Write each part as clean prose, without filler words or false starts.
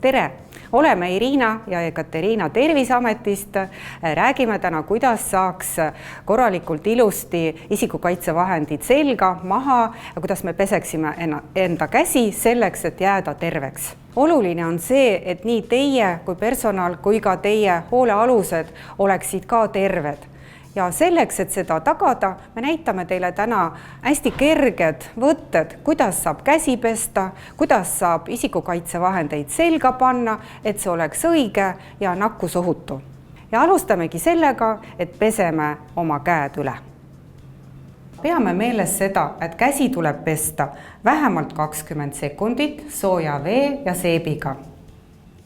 Tere! Oleme Irina ja Ekaterina Terviseametist. Räägime täna, kuidas saaks korralikult ilusti isikukaitsevahendid selga, maha ja kuidas me peseksime enda käsi selleks, et jääda terveks. Oluline on see, et nii teie kui personal kui ka teie hoolealused oleksid ka terved. Ja selleks, et seda tagada, me näitame teile täna hästi kerged võtted, kuidas saab käsi pesta, kuidas saab isikukaitsevahendeid selga panna, et see oleks õige ja nakkusohutu. Ja alustamegi sellega, et peseme oma käed üle. Peame meeles seda, et käsi tuleb pesta vähemalt 20 sekundit sooja vee ja seebiga.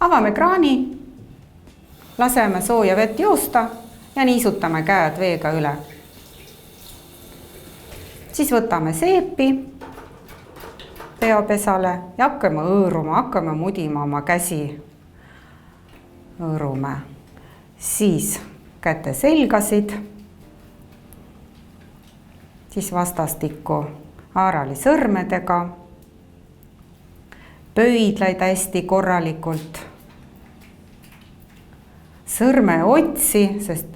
Avame kraani, laseme sooja vett joosta ja niisutame käed veega üle. Siis võtame seepi peopesale ja hakkame hõõruma, hakkame mudima oma käsi. Hõõrume. Siis käte selgasid. Siis vastastikku haarali sõrmedega. Pöidlaid hästi korralikult. Sõrme otsi, sest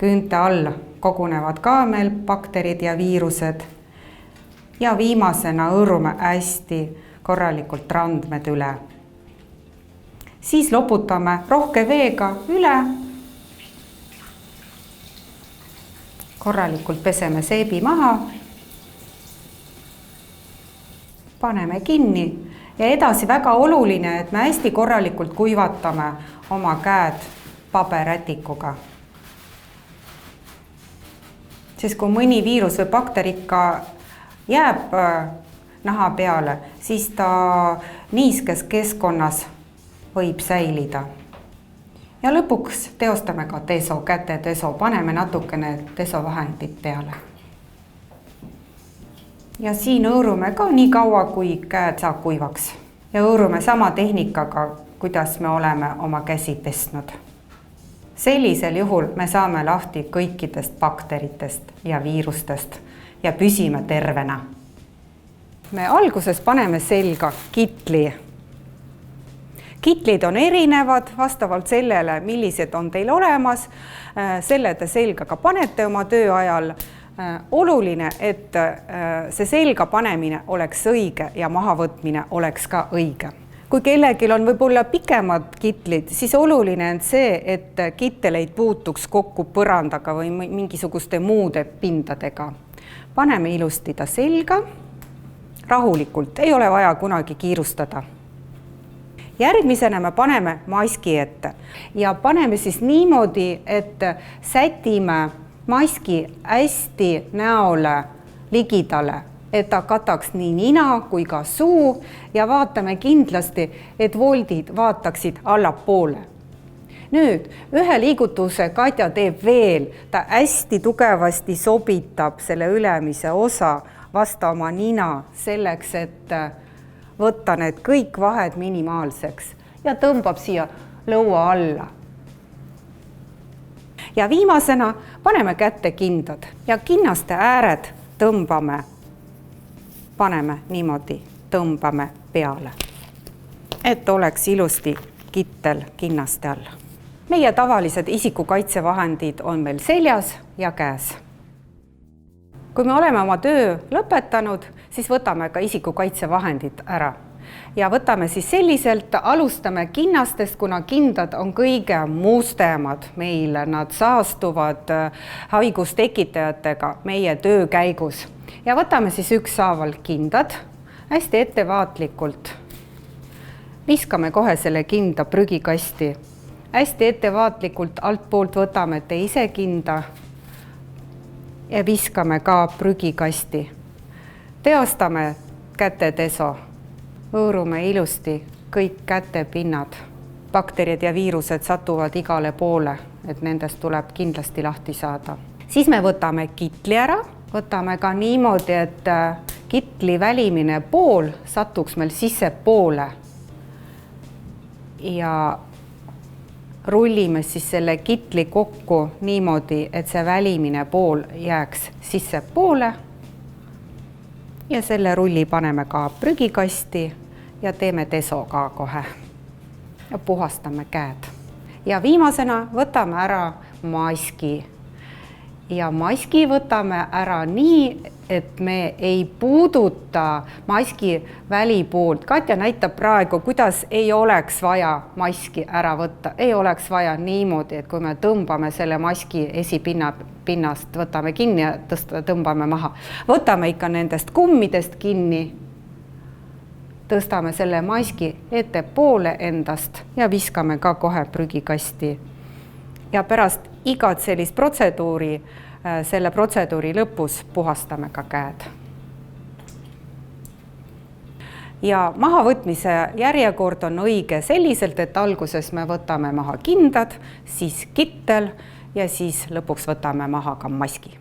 küünte all kogunevad ka meil bakterid ja viirused. Ja viimasena hõõrume hästi korralikult randmed üle. Siis loputame rohke veega üle. Korralikult peseme seebi maha. Paneme kinni. Ja edasi väga oluline, et me hästi korralikult kuivatame oma käed paberrätikuga. Sest kui mõni viirus või bakter ikka jääb naha peale, siis ta niiskes keskkonnas võib säilida. Ja lõpuks teostame ka deso, käte deso, paneme natukene desovahendit peale. Ja siin hõõrume ka nii kaua, kui käed saab kuivaks. Ja hõõrume sama tehnikaga, kuidas me oleme oma käsi pesnud. Sellisel juhul me saame lahti kõikidest bakteritest ja viirustest ja püsime tervena. Me alguses paneme selga kitli. Kitlid on erinevad vastavalt sellele, millised on teil olemas. Selle te selga ka panete oma töö ajal. Oluline, et see selga panemine oleks õige ja mahavõtmine oleks ka õige. Kui kellelgi on võib-olla pikemad kitlid, siis oluline on see, et kittel ei puutuks kokku põrandaga või mingisuguste muude pindadega. Paneme ilusti ta selga, rahulikult, ei ole vaja kunagi kiirustada. Järgmisena me paneme maski ette ja paneme siis niimoodi, et sätime maski hästi näole ligidale, et ta kataks nii nina kui ka suu ja vaatame kindlasti, et voldid vaataksid allapoole. Nüüd, ühe liigutuse Katja teeb veel, ta hästi tugevasti sobitab selle ülemise osa vasta oma nina selleks, et võtta need kõik vahed minimaalseks ja tõmbab siia lõua alla. Ja viimasena paneme kätte kindad ja kinnaste ääred paneme niimoodi, tõmbame peale, et oleks ilusti kittel kinnaste all. Meie tavalised isikukaitsevahendid on meil seljas ja käes. Kui me oleme oma töö lõpetanud, siis võtame ka isikukaitsevahendid ära. Ja võtame siis selliselt, alustame kinnastest, kuna kindad on kõige mustemad meil. Nad saastuvad haigustekitajatega meie töö käigus. Ja võtame siis ükshaaval kindad, hästi ettevaatlikult. Viskame kohe selle kinda prügikasti. Hästi ettevaatlikult altpoolt võtame teise kinda ja viskame ka prügikasti. Teostame käte deso. Hõõrume ilusti kõik kätepinnad. Bakterid ja viirused satuvad igale poole, et nendest tuleb kindlasti lahti saada. Siis me võtame kitli ära, võtame ka niimoodi, et kitli välimine pool satuks meil sisse poole. Ja rullime siis selle kitli kokku niimoodi, et see välimine pool jääks sisse poole. Ja selle rulli paneme ka prügikasti ja teeme deso ka kohe. ja puhastame käed. Ja viimasena võtame ära maski. Ja maski võtame ära nii, et me ei puuduta maski välipoolt. Katja näitab praegu, kuidas ei oleks vaja maski ära võtta. Ei oleks vaja niimoodi, et kui me tõmbame selle maski esipinnast, võtame kinni ja tõmbame maha. Võtame ikka nendest kummidest kinni, tõstame selle maski ettepoole endast ja viskame ka kohe prügikasti. Ja pärast igat sellist protseduuri, selle protseduuri lõpus puhastame ka käed. Ja mahavõtmise järjekord on õige selliselt, et alguses me võtame maha kindad, siis kittel ja siis lõpuks võtame maha ka maski.